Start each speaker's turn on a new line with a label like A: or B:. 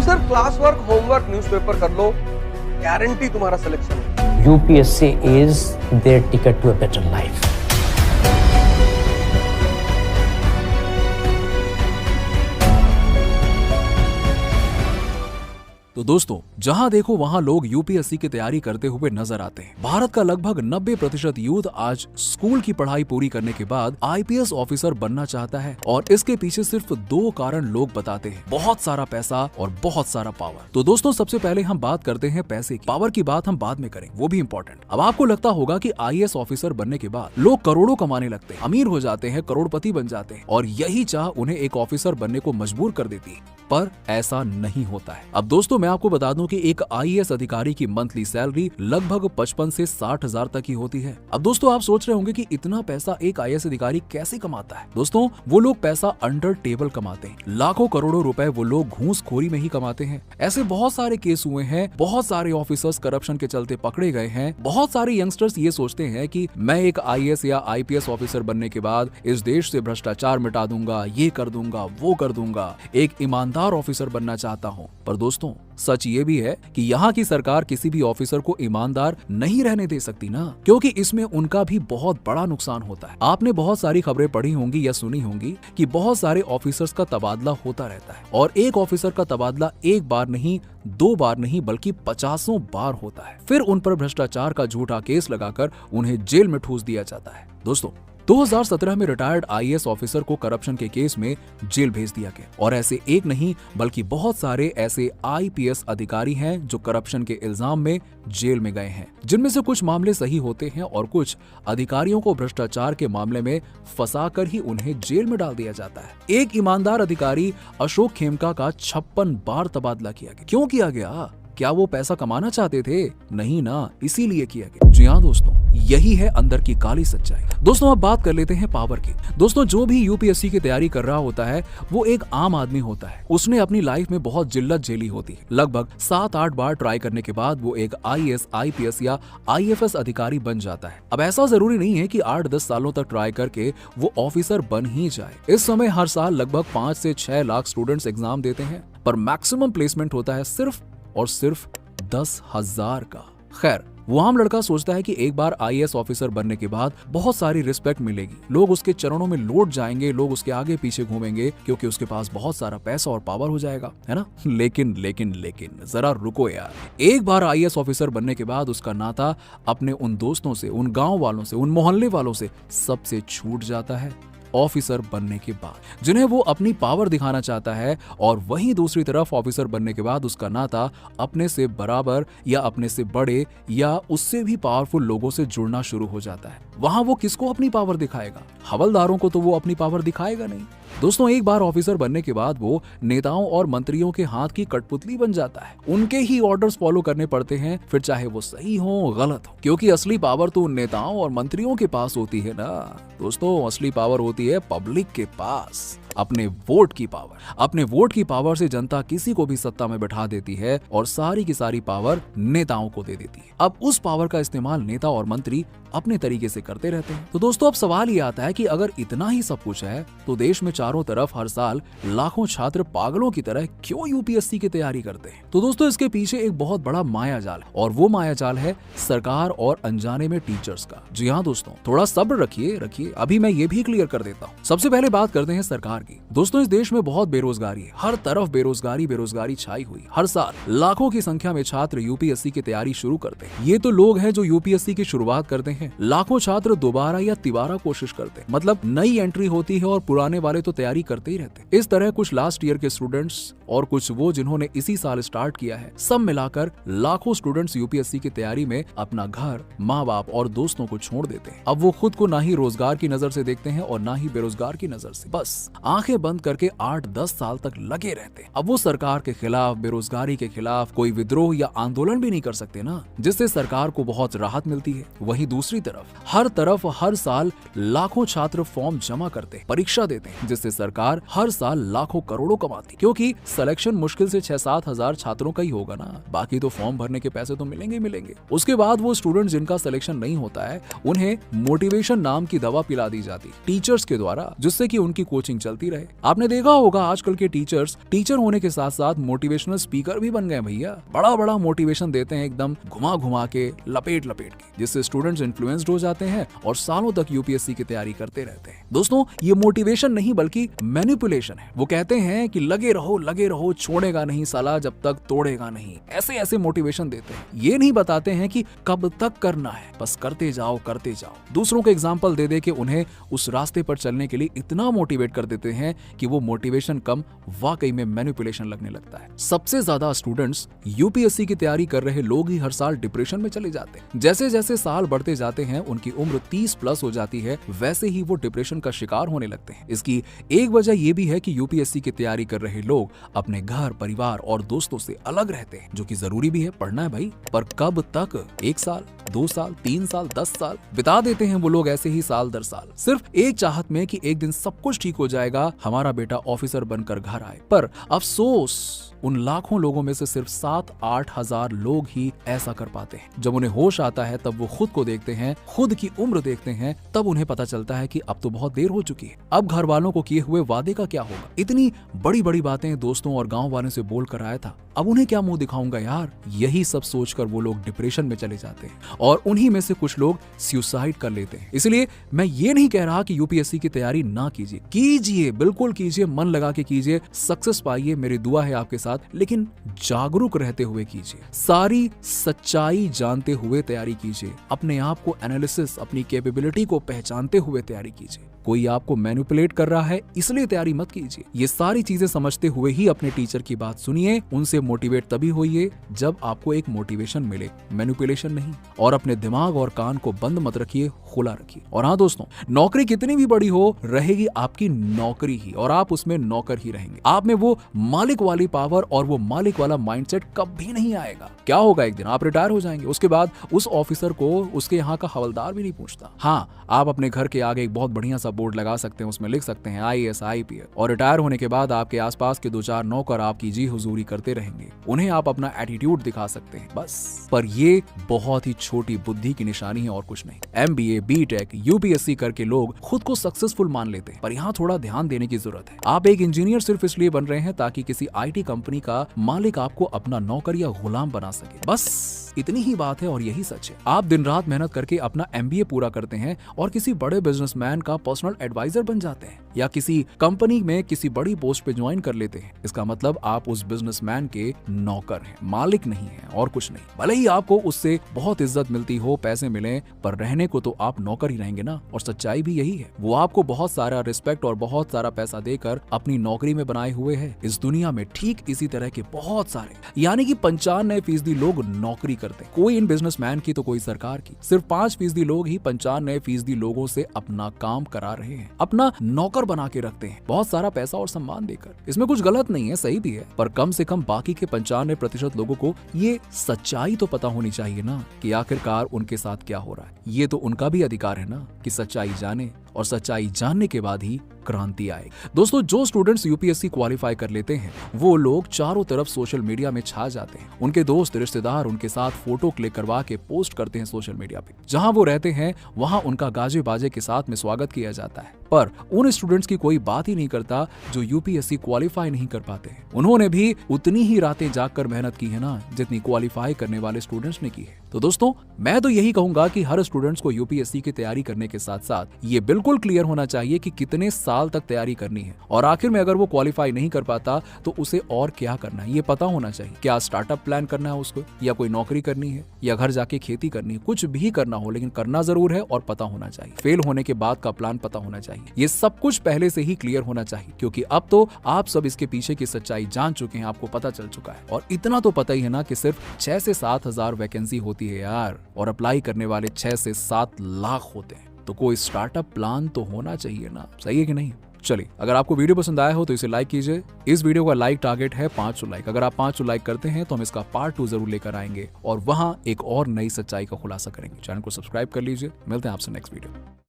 A: तुम सिर्फ class work, homework, newspaper कर लो, गारंटी तुम्हारा सिलेक्शन है।
B: UPSC is their ticket to a better life.
C: तो दोस्तों, जहां देखो वहां लोग यूपीएससी की तैयारी करते हुए नजर आते हैं। भारत का लगभग 90% यूथ आज स्कूल की पढ़ाई पूरी करने के बाद आईपीएस ऑफिसर बनना चाहता है और इसके पीछे सिर्फ 2 कारण लोग बताते हैं, बहुत सारा पैसा और बहुत सारा पावर। तो दोस्तों, सबसे पहले हम बात करते हैं पैसे की। पावर की बात हम बाद में करें, वो भी इम्पोर्टेंट। अब आपको लगता होगा कि आईएएस ऑफिसर बनने के बाद लोग करोड़ों कमाने लगते हैं, अमीर हो जाते हैं, करोड़पति बन जाते हैं और यही चाह उन्हें एक ऑफिसर बनने को मजबूर कर देती है, पर ऐसा नहीं होता है। अब दोस्तों, मैं आपको बता दूं कि एक आईएएस अधिकारी की मंथली सैलरी लगभग 55 से 60 हजार तक की होती है। अब दोस्तों, आप सोच रहे होंगे कि इतना पैसा एक आईएएस अधिकारी कैसे कमाता है। दोस्तों, वो लोग पैसा अंडर टेबल कमाते हैं, लाखों करोड़ों रुपए वो लोग घूसखोरी में ही कमाते हैं। ऐसे बहुत सारे केस हुए हैं, बहुत सारे ऑफिसर्स करप्शन के चलते पकड़े गए हैं। बहुत सारे यंगस्टर्स ये सोचते हैं कि मैं एक आईएएस या आईपीएस ऑफिसर बनने के बाद इस देश से भ्रष्टाचार मिटा दूंगा, ये कर दूंगा, वो कर दूंगा, एक ईमानदार ऑफिसर बनना चाहता हूँ। पर दोस्तों, सच ये भी है कि यहाँ की सरकार किसी भी ऑफिसर को ईमानदार नहीं रहने दे सकती ना, क्योंकि इसमें उनका भी बहुत बड़ा नुकसान होता है। आपने बहुत सारी खबरें पढ़ी होंगी या सुनी होंगी कि बहुत सारे ऑफिसर्स का तबादला होता रहता है और एक ऑफिसर का तबादला 1 बार नहीं, 2 बार नहीं, बल्कि 50 बार होता है। फिर उन पर भ्रष्टाचार का झूठा केस लगाकर उन्हें जेल में ठूस दिया जाता है। दोस्तों, 2017 में रिटायर्ड आईएएस ऑफिसर को करप्शन के केस में जेल भेज दिया गया और ऐसे एक नहीं बल्कि बहुत सारे ऐसे आईपीएस अधिकारी हैं जो करप्शन के इल्जाम में जेल में गए हैं, जिनमें से कुछ मामले सही होते हैं और कुछ अधिकारियों को भ्रष्टाचार के मामले में फंसाकर ही उन्हें जेल में डाल दिया जाता है। एक ईमानदार अधिकारी अशोक खेमका का 56 बार तबादला किया गया। क्यों किया गया? क्या वो पैसा कमाना चाहते थे? नहीं ना, इसीलिए किया गया। जी हाँ दोस्तों, यही है अंदर की काली सच्चाई। दोस्तों, अब बात कर लेते हैं पावर की। दोस्तों, जो भी यूपीएससी की तैयारी कर रहा होता है वो एक आम आदमी होता है। उसने अपनी लाइफ में बहुत जिल्लत झेली होती है। लगभग 7-8 बार ट्राई करने के बाद वो एक आईएएस, आईपीएस या आईएफएस अधिकारी बन जाता है। अब ऐसा जरूरी नहीं है कि 8-10 सालों तक ट्राई करके वो ऑफिसर बन ही जाए। इस समय हर साल लगभग 5 से 6 लाख स्टूडेंट्स एग्जाम देते हैं, पर मैक्सिमम प्लेसमेंट होता है सिर्फ और सिर्फ 10,000 का। खैर, वो आम लड़का सोचता है कि एक बार आईएएस ऑफिसर बनने के बाद बहुत सारी रिस्पेक्ट मिलेगी, लोग उसके चरणों में लौट जाएंगे, लोग उसके आगे पीछे घूमेंगे क्योंकि उसके पास बहुत सारा पैसा और पावर हो जाएगा, है ना। लेकिन जरा रुको यार। एक बार आईएएस ऑफिसर बनने के बाद उसका नाता अपने उन दोस्तों से, उन गांव वालों से, उन मोहल्ले वालों से सबसे छूट जाता है ऑफिसर बनने के बाद, जिन्हें वो अपनी पावर दिखाना चाहता है। और वहीं दूसरी तरफ ऑफिसर बनने के बाद उसका नाता अपने से बराबर या अपने से बड़े या उससे भी पावरफुल लोगों से जुड़ना शुरू हो जाता है। वहां वो किसको अपनी पावर दिखाएगा? हवलदारों को तो वो अपनी पावर दिखाएगा नहीं। दोस्तों, एक बार ऑफिसर बनने के बाद वो नेताओं और मंत्रियों के हाथ की कठपुतली बन जाता है। उनके ही ऑर्डर्स फॉलो करने पड़ते हैं, फिर चाहे वो सही हो गलत हो, क्योंकि असली पावर तो उन नेताओं और मंत्रियों के पास होती है ना। दोस्तों, असली पावर होती है पब्लिक के पास। अपने वोट की पावर। अपने वोट की पावर से जनता किसी को भी सत्ता में बैठा देती है और सारी की सारी पावर नेताओं को दे देती है। अब उस पावर का इस्तेमाल नेता और मंत्री अपने तरीके से करते रहते हैं। तो दोस्तों, अब सवाल ये आता है कि अगर इतना ही सब कुछ है तो देश में चारों तरफ हर साल लाखों छात्र पागलों की तरह क्यों यूपीएससी की तैयारी करते हैं? तो दोस्तों, इसके पीछे एक बहुत बड़ा मायाजाल है और वो मायाजाल है सरकार और अनजाने में टीचर्स का। जी हाँ दोस्तों, थोड़ा सब्र रखिए, अभी मैं ये भी क्लियर कर देता हूँ। सबसे पहले बात करते हैं सरकार की। दोस्तों, इस देश में बहुत बेरोजगारी है, हर तरफ बेरोजगारी छाई हुई। हर साल लाखों की संख्या में छात्र यूपीएससी की तैयारी शुरू करते हैं। ये तो लोग हैं जो यूपीएससी की शुरुआत करते हैं। लाखों छात्र दोबारा या तिबारा कोशिश करते हैं, मतलब नई एंट्री होती है और पुराने वाले तो तैयारी करते ही रहते हैं। इस तरह कुछ लास्ट ईयर के स्टूडेंट्स और कुछ वो जिन्होंने इसी साल स्टार्ट किया है, सब मिलाकर लाखों स्टूडेंट्स यूपीएससी की तैयारी में अपना घर, माँ बाप और दोस्तों को छोड़ देते हैं। अब वो खुद को ना ही रोजगार की नजर से देखते हैं और ना ही बेरोजगार की नजर से, बस आंखें बंद करके 8-10 साल तक लगे रहते हैं। अब वो सरकार के खिलाफ, बेरोजगारी के खिलाफ कोई विद्रोह या आंदोलन भी नहीं कर सकते ना, जिससे सरकार को बहुत राहत मिलती है। वहीं दूसरी तरफ हर साल लाखों छात्र फॉर्म जमा करते हैं, परीक्षा देते हैं, जिससे सरकार हर साल लाखों करोड़ों कमाती, क्योंकि सिलेक्शन मुश्किल से 6-7 हजार छात्रों का ही होगा ना, बाकी तो फॉर्म भरने के पैसे तो मिलेंगे। उसके बाद वो स्टूडेंट जिनका सिलेक्शन नहीं होता है, उन्हें मोटिवेशन नाम की दवा पिला दी जाती टीचर्स के द्वारा, जिससे कि उनकी कोचिंग चलती करती रहे। आपने देखा होगा आजकल के टीचर्स टीचर होने के साथ साथ मोटिवेशनल स्पीकर भी बन गए भैया। बड़ा बड़ा मोटिवेशन देते हैं एकदम घुमा घुमा के, लपेट लपेट के, जिससे स्टूडेंट्स इन्फ्लुएंस्ड हो जाते हैं और सालों तक यूपीएससी की तैयारी करते रहते हैं। दोस्तों, ये मोटिवेशन नहीं बल्कि मैनिपुलेशन है। वो कहते हैं कि लगे रहो, छोड़ेगा नहीं साला जब तक तोड़ेगा नहीं। ऐसे ऐसे मोटिवेशन देते हैं। ये नहीं बताते हैं कि कब तक करना है, बस करते जाओ। दूसरों को एग्जाम्पल दे दे के उन्हें उस रास्ते पर चलने के लिए इतना मोटिवेट कर देते हैं कि वो मोटिवेशन कम वाकई में मैनिपुलेशन लगने लगता है। सबसे ज्यादा स्टूडेंट्स यूपीएससी की तैयारी कर रहे लोग ही हर साल डिप्रेशन में चले जाते हैं। जैसे जैसे साल बढ़ते जाते हैं, उनकी उम्र 30 प्लस हो जाती है, वैसे ही वो डिप्रेशन का शिकार होने लगते हैं। इसकी एक वजह यह भी है कि यूपीएससी की तैयारी कर रहे लोग अपने घर, परिवार और दोस्तों से अलग रहते हैं, जो कि जरूरी भी है, पढ़ना है भाई, पर कब तक? 1 साल, 2 साल, 3 साल, 10 साल बिता देते हैं वो लोग ऐसे ही साल दर साल, सिर्फ एक चाहत में कि एक दिन सब कुछ ठीक हो जाएगा, हमारा बेटा ऑफिसर बनकर घर आए। पर अफसोस, उन लाखों लोगों में से सिर्फ 7-8 हजार लोग ही ऐसा कर पाते हैं। जब उन्हें होश आता है तब वो खुद को देखते हैं, खुद की उम्र देखते हैं, तब उन्हें पता चलता है कि अब तो बहुत देर हो चुकी है। अब घर वालों को किए हुए वादे का क्या होगा? इतनी बड़ी बड़ी बातें दोस्तों और गांव वालों से बोल कर आया था, अब उन्हें क्या मुंह दिखाऊंगा यार? यही सब सोचकर वो लोग डिप्रेशन में चले जाते हैं और उन्हीं में से कुछ लोग सुसाइड कर लेते हैं। इसलिए मैं ये नहीं कह रहा कि यूपीएससी की तैयारी ना कीजिए, कीजिए, बिल्कुल कीजिए, मन लगा के कीजिए, सक्सेस पाइए, मेरी दुआ है आपके साथ, लेकिन जागरूक रहते हुए कीजिए, सारी सच्चाई जानते हुए तैयारी कीजिए, अपने आप को एनालिसिस, अपनी कैपेबिलिटी को पहचानते हुए तैयारी कीजिए। कोई आपको मैनिपुलेट कर रहा है इसलिए तैयारी मत कीजिए। ये सारी चीजें समझते हुए ही अपने टीचर की बात सुनिए, उनसे मोटिवेट तभी होइए जब आपको एक मोटिवेशन मिले, मैनिपुलेशन नहीं। और अपने दिमाग और कान को बंद मत रखिए, खुला रखिए। और हाँ दोस्तों, नौकरी कितनी भी बड़ी हो, रहेगी आपकी नौकरी ही, और आप उसमें नौकर ही रहेंगे। आप में वो मालिक वाली पावर और वो मालिक वाला माइंडसेट कभी नहीं आएगा। क्या होगा, एक दिन आप रिटायर हो जाएंगे, उसके बाद उस ऑफिसर को उसके यहाँ का हवलदार भी नहीं पूछता। हाँ, आप अपने घर के आगे एक बहुत बढ़िया सा बोर्ड लगा सकते हैं, उसमें लिख सकते हैं IAS IPS, और रिटायर होने के बाद आपके आसपास के 2-4 नौकर आपकी जी हुजूरी करते रहेंगे, उन्हें आप अपना एटीट्यूड दिखा सकते हैं, बस। पर ये बहुत ही छोटी बुद्धि की निशानी है और कुछ नहीं। MBA, BTech, UPSC करके लोग खुद को सक्सेसफुल मान लेते हैं, पर यहाँ थोड़ा ध्यान देने की जरूरत है। आप एक इंजीनियर सिर्फ इसलिए बन रहे हैं ताकि किसी IT कंपनी का मालिक आपको अपना नौकर या गुलाम बना सके, बस इतनी ही बात है और यही सच है। आप दिन रात मेहनत करके अपना MBA पूरा करते हैं और किसी बड़े बिजनेसमैन का पर्सनल एडवाइजर बन जाते हैं या किसी कंपनी में किसी बड़ी पोस्ट पे ज्वाइन कर लेते हैं, इसका मतलब आप उस बिजनेसमैन के नौकर हैं, मालिक नहीं हैं और कुछ नहीं। भले ही आपको उससे बहुत इज्जत मिलती हो, पैसे मिले, पर रहने को तो आप नौकर ही रहेंगे ना। और सच्चाई भी यही है, वो आपको बहुत सारा रिस्पेक्ट और बहुत सारा पैसा देकर अपनी नौकरी में बनाए हुए है। इस दुनिया में ठीक इसी तरह के बहुत सारे, यानी कि 95% लोग नौकरी करते हैं, कोई इन बिजनेसमैन की तो कोई सरकार की। सिर्फ 5% लोग ही 95% लोगों से अपना काम करा रहे हैं, अपना नौकर बना के रखते हैं, बहुत सारा पैसा और सम्मान देकर। इसमें कुछ गलत नहीं है, सही भी है, पर कम से कम बाकी के 95% लोगों को ये सच्चाई तो पता होनी चाहिए ना कि आखिरकार उनके साथ क्या हो रहा है। ये तो उनका भी अधिकार है ना कि सच्चाई जाने, और सच्चाई जानने के बाद ही क्रांति आएगी। दोस्तों, जो स्टूडेंट्स यूपीएससी क्वालिफाई कर लेते हैं, वो लोग चारों तरफ सोशल मीडिया में छा जाते हैं। उनके दोस्त, रिश्तेदार उनके साथ फोटो क्लिक करवा के पोस्ट करते हैं सोशल मीडिया पे। जहां वो रहते हैं वहां उनका गाजे बाजे के साथ में स्वागत किया जाता है, पर उन स्टूडेंट्स की कोई बात ही नहीं करता जो यूपीएससी क्वालिफाई नहीं कर पाते हैं। उन्होंने भी उतनी ही रातें जागकर मेहनत की है ना, जितनी क्वालिफाई करने वाले स्टूडेंट्स ने की है। तो दोस्तों, मैं तो यही कहूंगा कि हर स्टूडेंट्स को यूपीएससी की तैयारी करने के साथ साथ ये बिल्कुल क्लियर होना चाहिए कि कितने साल तक तैयारी करनी है, और आखिर में अगर वो क्वालिफाई नहीं कर पाता तो उसे और क्या करना है ये पता होना चाहिए। क्या स्टार्टअप प्लान करना है उसको, या कोई नौकरी करनी है, या घर जाके खेती करनी है, कुछ भी करना हो, लेकिन करना जरूर है और पता होना चाहिए। फेल होने के बाद का प्लान पता होना चाहिए। ये सब कुछ पहले से ही क्लियर होना चाहिए, क्योंकि अब तो आप सब इसके पीछे की सच्चाई जान चुके हैं, आपको पता चल चुका है। और इतना तो पता ही है ना कि सिर्फ 6 से 7 हजार वैकेंसी होती है यार, और अप्लाई करने वाले 6 से 7 लाख होते हैं। तो कोई स्टार्टअप प्लान तो होना चाहिए ना, सही है कि नहीं? चलिए, अगर आपको वीडियो पसंद आया हो तो इसे लाइक कीजिए। इस वीडियो का लाइक टारगेट है 500 लाइक। अगर आप 500 लाइक करते हैं तो हम इसका पार्ट 2 जरूर लेकर आएंगे और वहां एक और नई सच्चाई का खुलासा करेंगे। चैनल को सब्सक्राइब कर लीजिए। मिलते हैं आपसे नेक्स्ट वीडियो।